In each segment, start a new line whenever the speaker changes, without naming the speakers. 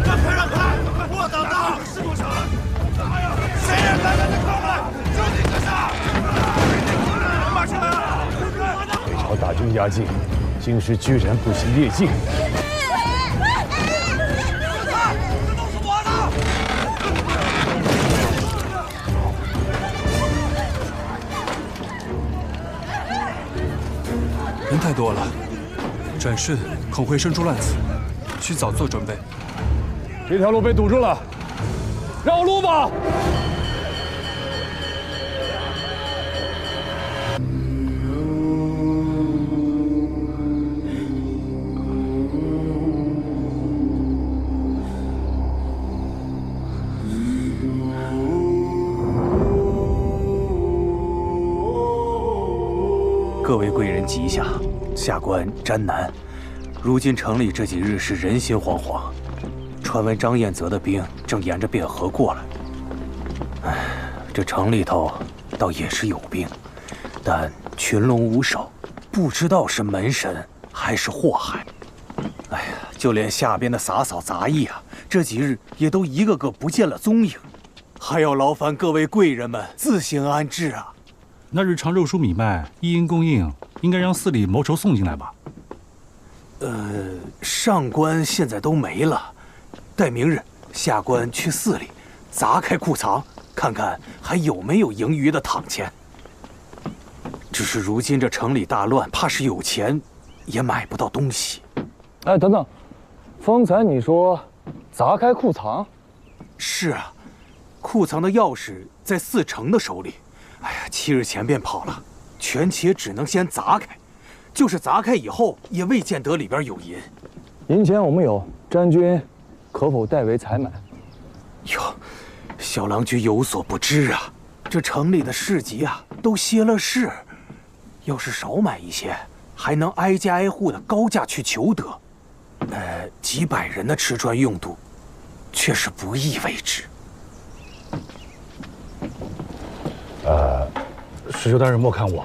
让开让开！我等到是多少？哎呀，谁也别在这靠了，就你个啥？马上！
北朝大军压境，京师居然不惜越境。
人太多了，转瞬恐会生出乱子，需早做准备。
这条路被堵住了，绕路吧！
各位贵人吉祥，下官詹南。如今城里这几日是人心惶惶，传闻张彦泽的兵正沿着汴河过来。哎，这城里头倒也是有兵，但群龙无首，不知道是门神还是祸害。哎呀，就连下边的洒扫杂役啊，这几日也都一个个不见了踪影，还要劳烦各位贵人们自行安置啊。
那日常肉蔬米麦一应供应，应该让司礼谋筹送进来吧？
上官现在都没了，待明日下官去寺里砸开库藏，看看还有没有盈余的躺钱。只是如今这城里大乱，怕是有钱也买不到东西。
哎，等等，方才你说砸开库藏？
是啊，库藏的钥匙在四成的手里。 哎呀，7日前便跑了，权且只能先砸开，就是砸开以后，也未见得里边有银。
银钱我们有，詹军可否代为采买？
哟，小郎君有所不知啊，这城里的市集啊都歇了市，要是少买一些，还能挨家挨户的高价去求得。几百人的吃穿用度，却是不易为之。
石秀大人莫看我，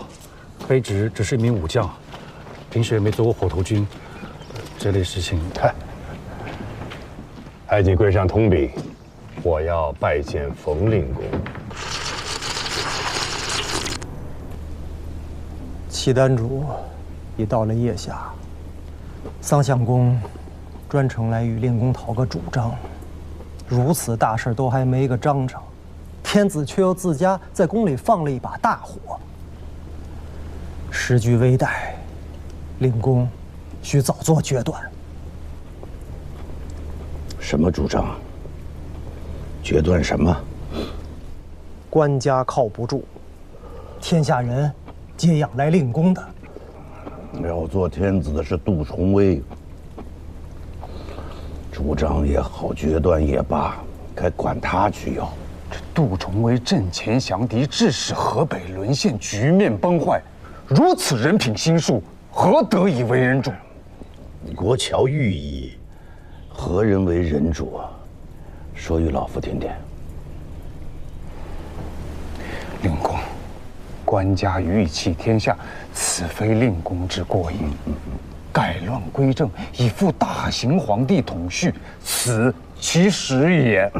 卑职只是一名武将，平时也没做过火头军，这类事情，
还请跪上通禀，我要拜见冯令公。
契丹主已到了腋下，桑相公专程来与令公讨个主张，如此大事都还没个章程。 天子却又自家在宫里放了一把大火，时局危殆，令公需早做决断。
什么主张？决断什么？
官家靠不住，天下人皆仰赖令公的。
要做天子的是杜重威，主张也好，决断也罢，该管他去要。
杜重威阵前降敌，致使河北沦陷，局面崩坏。如此人品心术，何得以为人主？
国乔寓意，何人为人主啊？说与老夫听听。
令公，官家欲弃天下，此非令公之过也。改乱归正，以复大行皇帝统序，此其实也。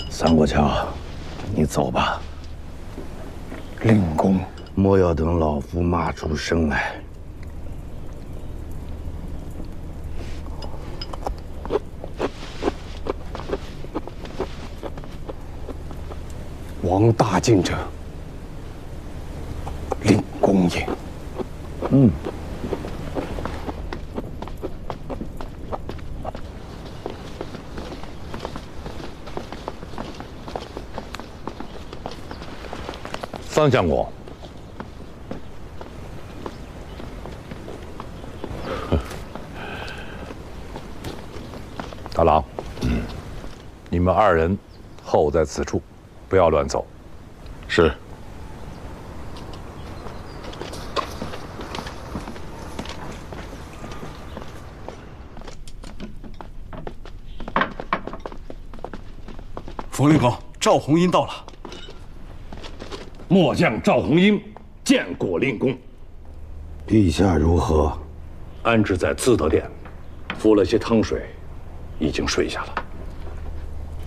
三国桥，你走吧。
令公，
莫要等老夫骂出声来。
王大进者，令公也。
桑相公，大郎，你们2人候在此处，不要乱走。
是。
冯令公，赵红英到了。
末将赵弘英见过令公。
陛下如何？
安置在自德殿，服了些汤水，已经睡下了。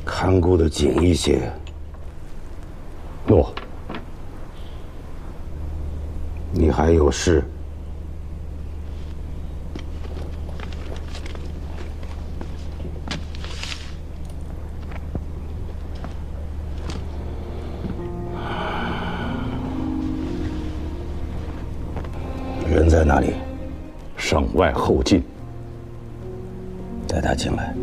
看顾得紧一些。
诺。
你还有事？人在哪里？
省外后进。
带他进来。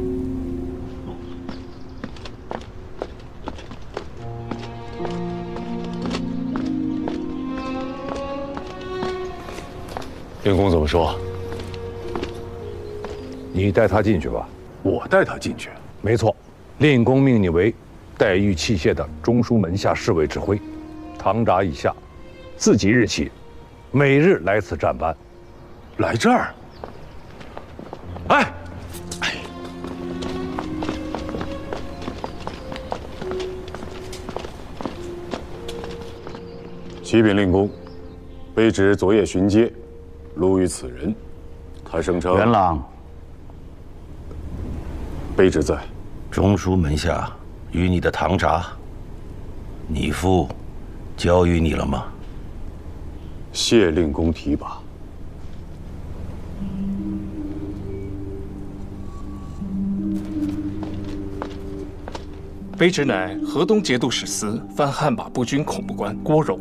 令公怎么说？你带他进去吧。
我带他进去。
没错，令公命你为带玉器械的中书门下侍卫指挥，堂札以下，自即日起，每日来此站班。
来这儿？
哎，
启禀令公，卑职昨夜巡街，路遇此人，他声称
元朗，
卑职在。
中书门下与你的堂札，你父交予你了吗？
谢令公提拔。
卑职乃河东节度使司藩汉马步军恐怖官郭荣，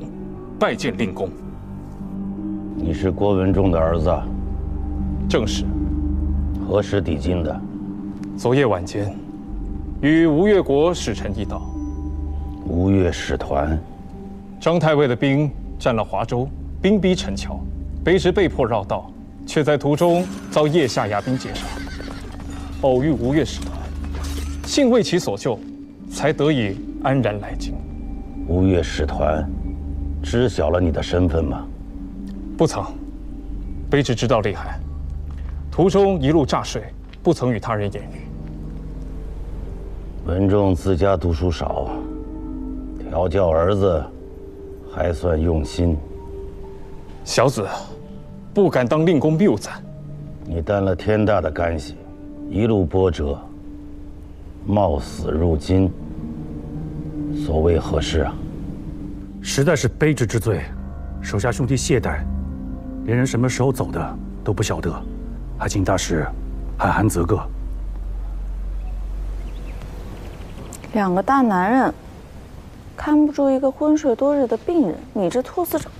拜见令公。
你是郭文仲的儿子？
正是。
何时抵京的？
昨夜晚间，与吴越国使臣一道。
吴越使团。
张太尉的兵占了华州，兵逼陈桥，卑职被迫绕道，却在途中遭腋下牙兵截杀。偶遇吴越使团，幸为其所救，才得以安然来京。
吴越使团知晓了你的身份吗？
不曾。卑职知道厉害，途中一路诈睡，不曾与他人言语。
文仲自家读书少，调教儿子还算用心。
小子不敢当令公谬赞。
你担了天大的干系，一路波折，冒死入京，所谓何事啊？
实在是卑职之罪，手下兄弟懈怠，连人什么时候走的都不晓得，还请大使韩寒责个。
两个大男人看不住一个昏睡多日的病人，你这兔死长，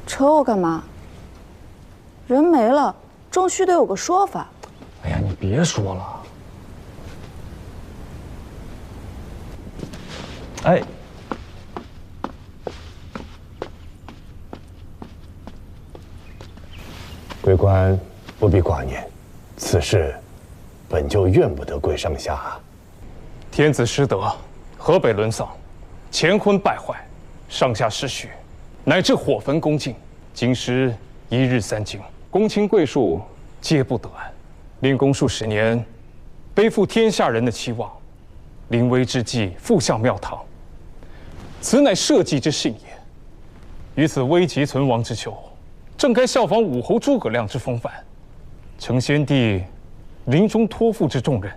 扯我干嘛？人没了，终须得有个说法。
哎呀，你别说了。哎，
贵官不必挂念，此事本就怨不得贵上下。
天子失德，河北沦丧，乾坤败坏，上下失序，乃至火焚宫禁，京师一日三惊，公卿贵庶皆不得安。令公数十年，背负天下人的期望，临危之际复向庙堂，此乃社稷之幸也。于此危急存亡之秋，正该效仿武侯诸葛亮之风范，承先帝临终托付之重任，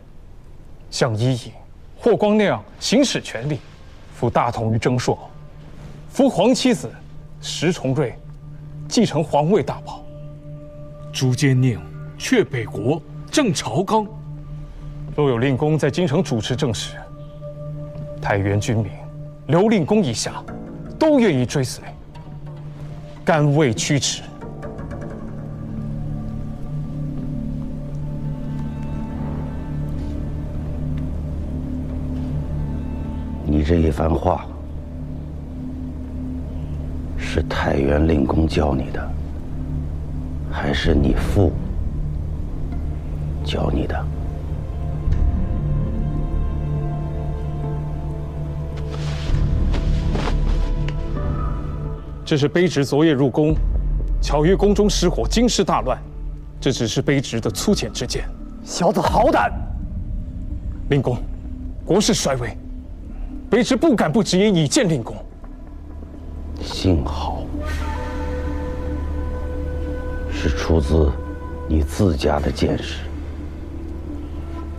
像伊尹、霍光那样行使权力，辅大统于征朔，扶皇七子石重瑞继承皇位大宝。
诛奸佞，却北国，正朝纲。
若有令公在京城主持政事，太原军民、刘令公以下，都愿意追随，甘为驱驰。
你这一番话，是太原令公教你的，还是你父教你的？
这是卑职昨夜入宫，巧遇宫中失火，京师大乱，这只是卑职的粗浅之见。
小子好胆！
令公，国事衰微，卑职不敢不直言以见令公。
幸好是出自你自家的见识，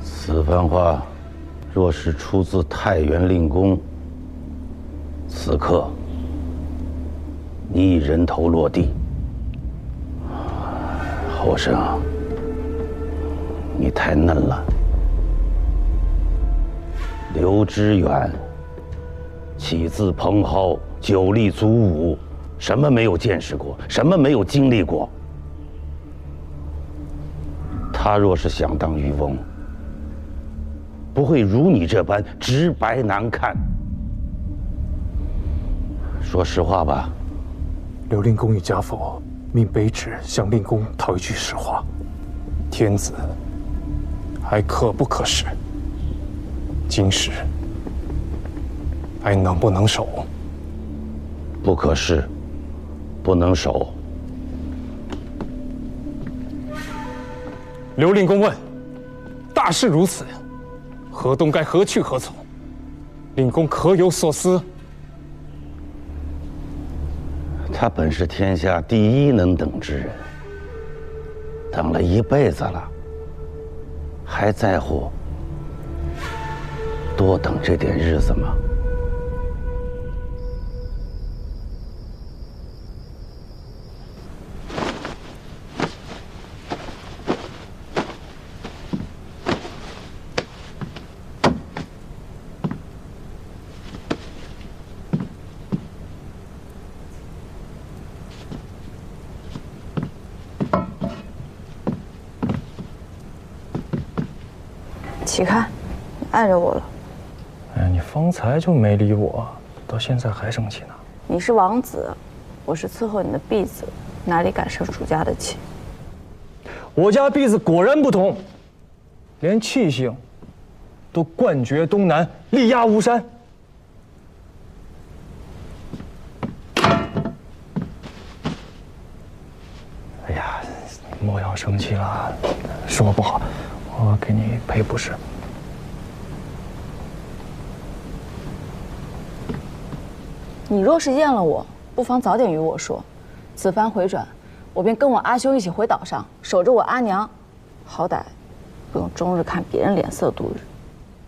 此番话若是出自太原令公，此刻你已人头落地。后生，你太嫩了。刘知远起自蓬蒿，久立足武，什么没有见识过，什么没有经历过。他若是想当渔翁，不会如你这般直白难看。说实话吧，
刘令公与家父命卑职向令公讨一句实话：
天子还可不可使？今时还能不能守？
不可视，不能守。
刘令公问：大事如此，河东该何去何从？令公可有所思？
他本是天下第一能等之人，等了一辈子了，还在乎多等这点日子吗？
起开，你碍着我了。
哎呀，你方才就没理我，到现在还生气呢。
你是王子，我是伺候你的婢子，哪里敢生主家的气？
我家婢子果然不同，连气性都冠绝东南，力压巫山。哎呀，莫要生气了，是我不好，我给你赔不是。
你若是厌了我，不妨早点与我说，此番回转，我便跟我阿兄一起回岛上，守着我阿娘，好歹不用终日看别人脸色度日。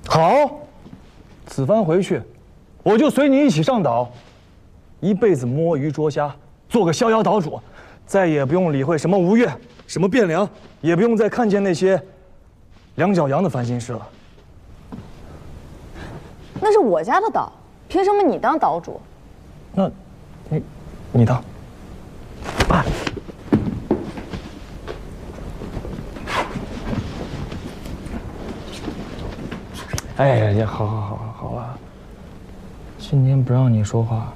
好，此番回去，我就随你一起上岛，一辈子摸鱼捉虾，做个逍遥岛主，再也不用理会什么吴越，什么汴梁，也不用再看见那些两脚羊的烦心事了。
那是我家的岛，凭什么你当岛主？
那，你当。啊！哎呀，好了。今天不让你说话，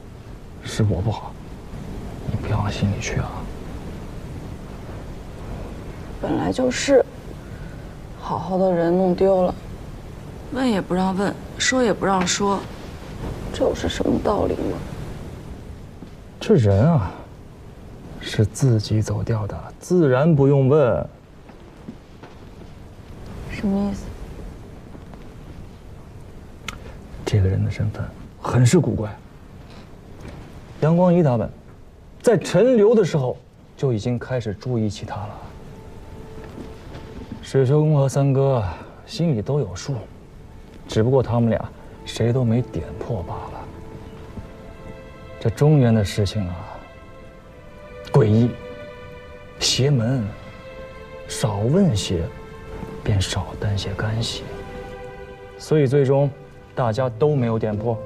是我不好，你不要往心里去啊。
本来就是，好好的人弄丢了，问也不让问，说也不让说，这又是什么道理呢？
这人啊，是自己走掉的，自然不用问。
什么意思？
这个人的身份很是古怪。杨光仪他们在陈留的时候就已经开始注意起他了。水秋公和三哥心里都有数，只不过他们俩谁都没点破罢了。这中原的事情啊，诡异、邪门，少问些，便少担些干系。所以最终，大家都没有点破。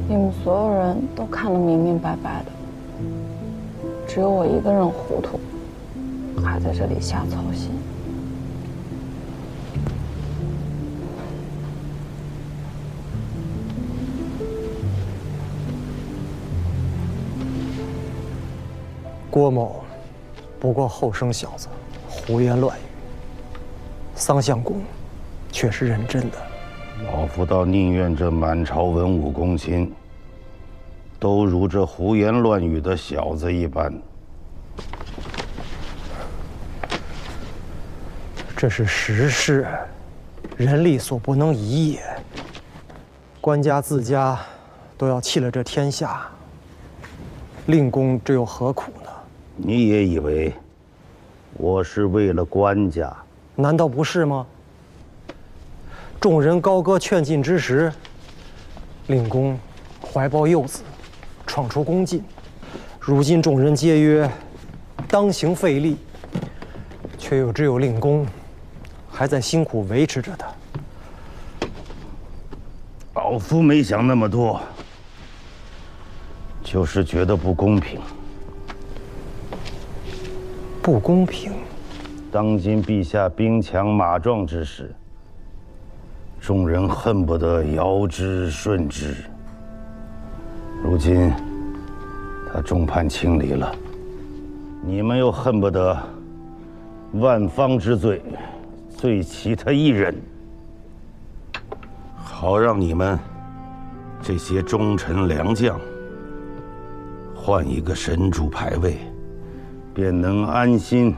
你们所有人都看得明明白白的，只有我一个人糊涂，还在这里瞎操心。
郭某不过后生小子，胡言乱语。桑相公却是认真的。
老夫倒宁愿这满朝文武公卿都如这胡言乱语的小子一般。
这是时势，人力所不能移也。官家自家都要弃了这天下，令公这又何苦呢？
你也以为我是为了官家？
难道不是吗？众人高歌劝进之时，令公怀抱幼子，闯出宫禁。如今众人皆曰当行废立，却又只有令公还在辛苦维持着他。
老夫没想那么多，就是觉得不公平。
不公平。
当今陛下兵强马壮之时，众人恨不得尧之舜之。如今他众叛亲离了，你们又恨不得万方之罪，罪其他一人，好让你们这些忠臣良将换一个神主牌位，便能安心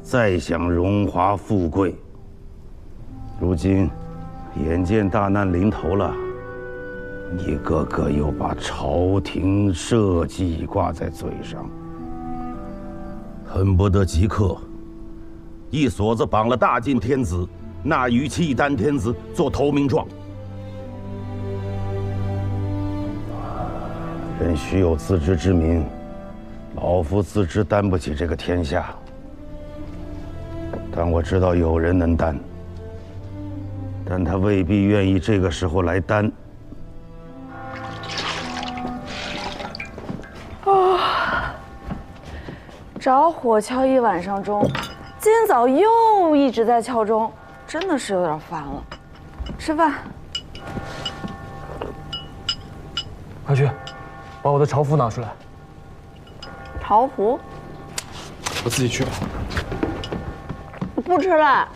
再享荣华富贵。如今眼见大难临头了，一个个又把朝廷社稷挂在嘴上，恨不得即刻一锁子绑了大晋天子，纳于契丹天子做投名状。人须有自知之明，老夫自知担不起这个天下，但我知道有人能担，但他未必愿意这个时候来担。
着火敲一晚上钟，今早又一直在敲钟，真的是有点烦了。吃饭。
快去，把我的朝服拿出来。
朝服？
我自己去吧。
不吃了。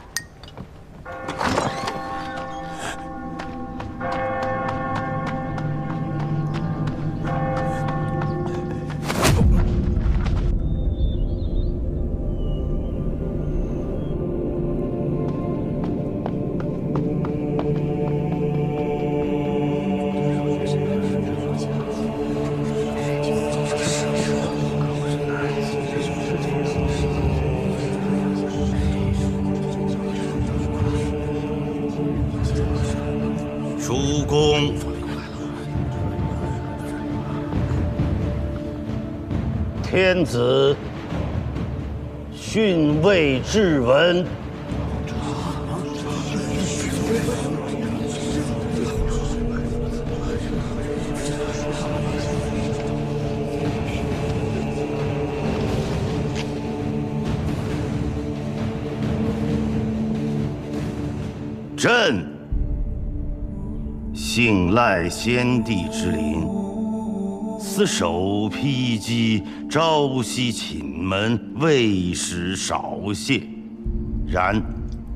主公，天子训位至文。朕幸赖先帝之灵，此首披击，朝夕寝门，未使少谢。然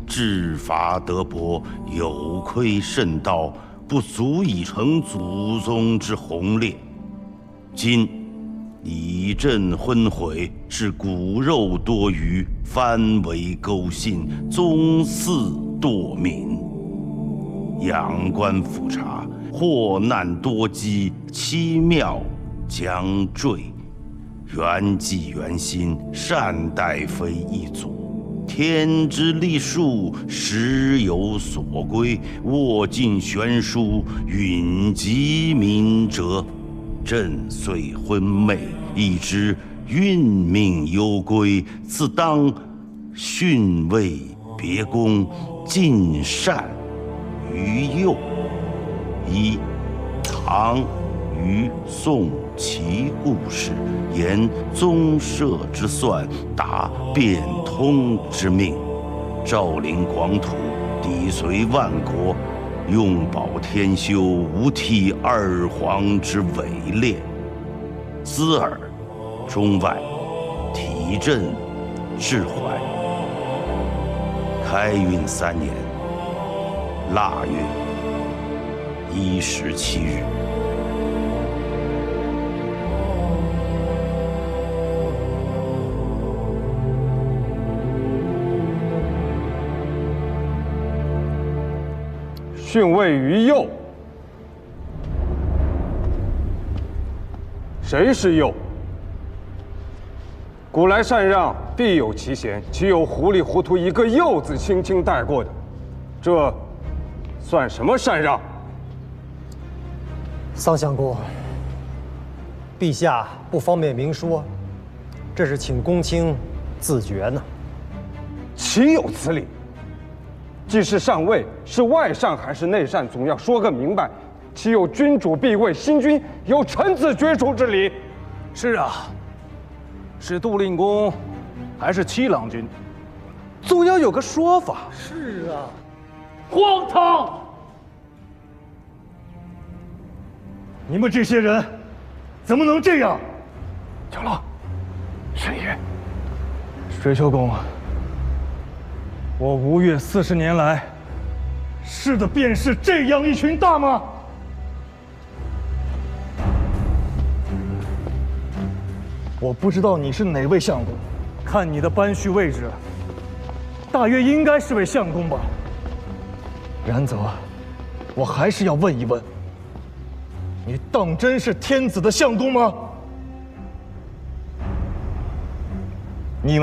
治伐德薄，有亏甚道，不足以承祖宗之宏烈。今以朕昏悔，是骨肉多余，藩围勾信，宗嗣堕泯。仰观俯察，祸难多积，七庙将坠。元纪元心，善待非一祖。天之历数，时有所归。握尽悬殊，允及民哲。朕虽昏昧，亦知运命攸归，自当训位别功，尽善于幼。一唐虞宋齐故事，言宗社之算，达变通之命。照领广土，抵随万国，用保天修，无替二皇之伪劣。兹尔中外，体朕志怀。开运3年腊月17日。
训位于右，谁是右？古来禅让必有其贤，岂有糊里糊涂一个右字轻轻带过的？这算什么禅让？
桑相公，陛下不方便明说，这是请公卿自决呢。
岂有此理！既是上位，是外禅还是内禅，总要说个明白。岂有君主必位，新君由臣子决出之理？
是啊，是杜令公，还是七郎君，总要有个说法。
是啊，
荒唐！你们这些人怎么能这样？
长老，神爷，
水秋公，我吴越40年来，是的便是这样一群大吗？我不知道你是哪位相公，看你的班序位置，大约应该是位相公吧。然则，我还是要问一问，你当真是天子的相公吗？你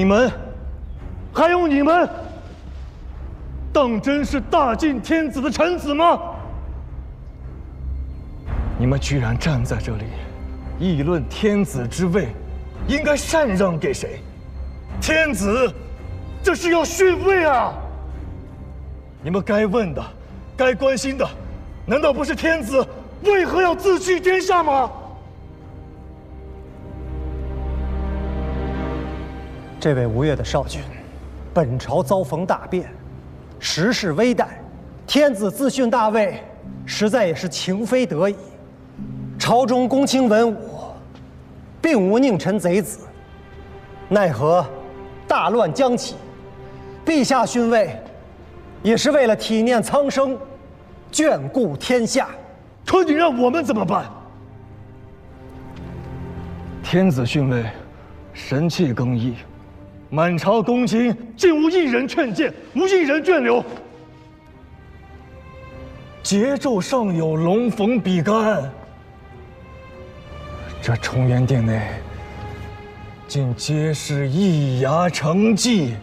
们，还有你们，当真是大晋天子的臣子吗？你们居然站在这里，议论天子之位应该禅让给谁？天子，这是要逊位啊！你们该问的，该关心的，难道不是天子为何要自弃天下吗？
这位吴越的少君，本朝遭逢大变，时势危殆，天子自逊大位，实在也是情非得已。朝中公卿文武，并无佞臣贼子，奈何大乱将起？陛下逊位，也是为了体念苍生，眷顾天下。
可你让我们怎么办？天子逊位，神器更易，满朝公卿竟无一人劝谏，无一人眷留。桀纣尚有龙逢比干，这崇元殿内竟皆是易牙成疾。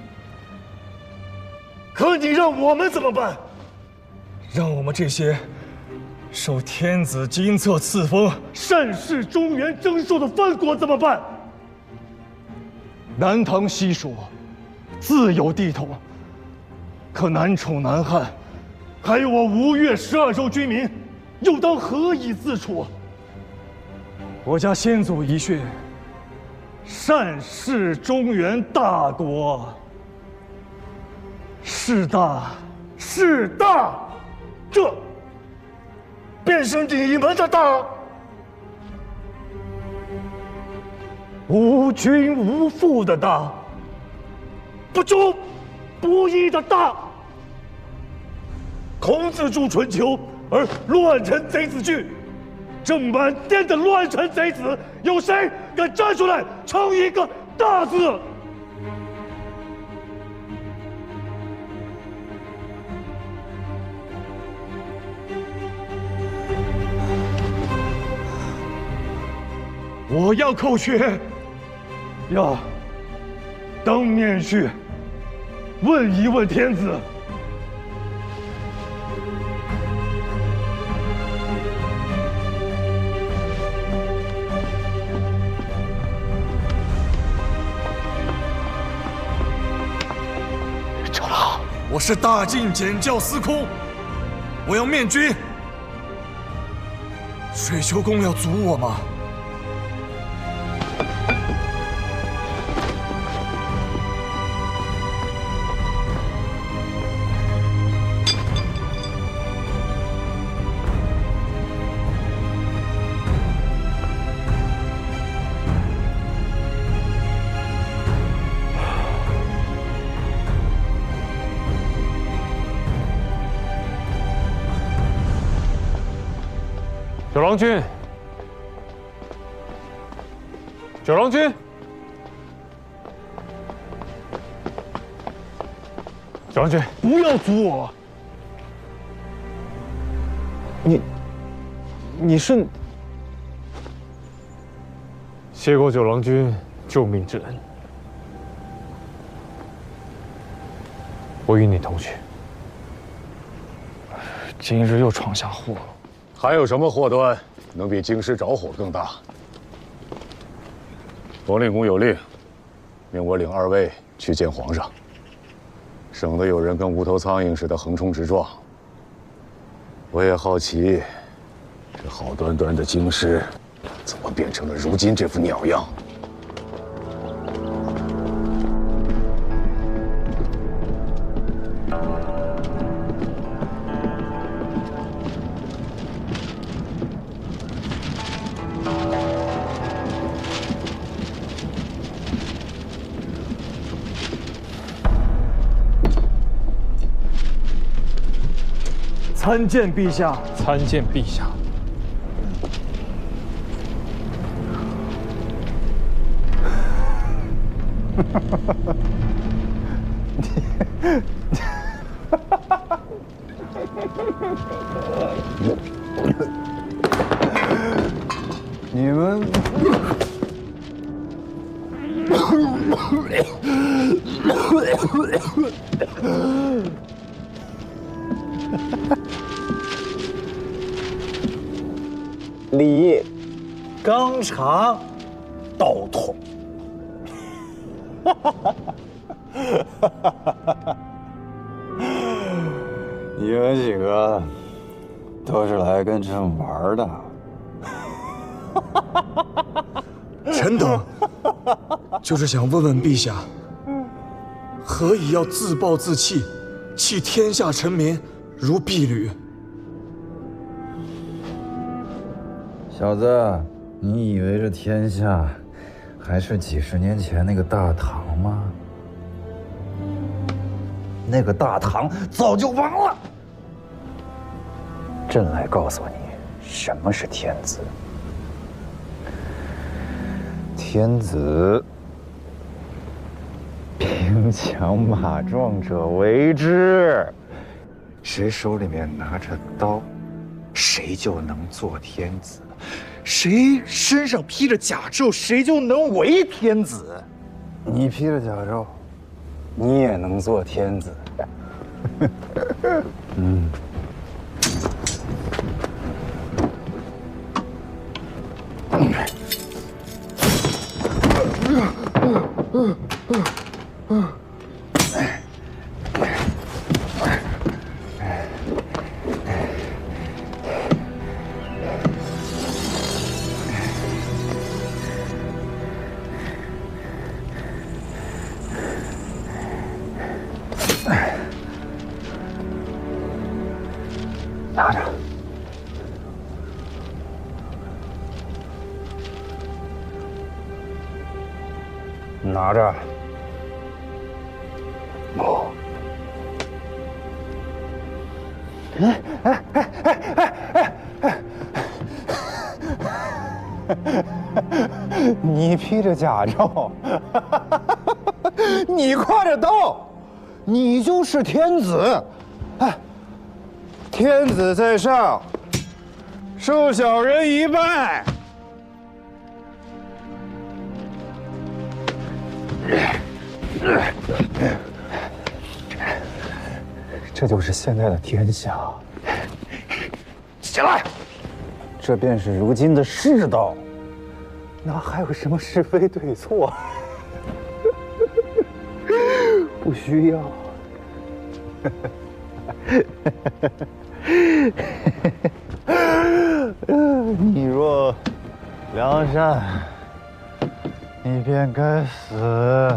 可你让我们怎么办？让我们这些受天子金册赐封、善事中原征收的藩国怎么办？南唐西蜀自有地头，可南楚南汉，还有我吴越12州军民，又当何以自处？我家先祖遗训，善事中原大国，势大，势大，这便是你们的大。无君无父的大，不忠不义的大。孔子著《春秋》，而乱臣贼子惧。这满殿的乱臣贼子，有谁敢站出来称一个大字？我要叩缺，要当面去问一问天子。长老，我是大晋检校司空，我要面君。水球公要阻我吗？
九郎君，九郎君，九郎君，
不要阻我！
你是谢过九郎君救命之恩，我与你同去。
今日又闯下祸了，
还有什么祸端能比京师着火更大？王令公有令，命我领2位去见皇上，省得有人跟无头苍蝇似的横冲直撞。我也好奇，这好端端的京师，怎么变成了如今这副鸟样？
参见陛下。
参见陛下。
你们
礼纲常道统。
你们几个都是来跟朕玩的。
臣等就是想问问陛下，何以要自暴自弃，弃天下臣民如敝履？
小子，你以为这天下还是几十年前那个大唐吗？那个大唐早就亡了。朕来告诉你，什么是天子。天子，兵强马壮者为之。谁手里面拿着刀，谁就能做天子；谁身上披着甲胄，谁就能为天子。你披着甲胄，你也能做天子。嗯。拿着。拿着。不。你披着甲胄，你挎着刀，你就是天子。哎，天子在上，受小人一拜。这就是现在的天下。起来！这便是如今的世道，哪还有什么是非对错？不需要。你若良善，你便该死。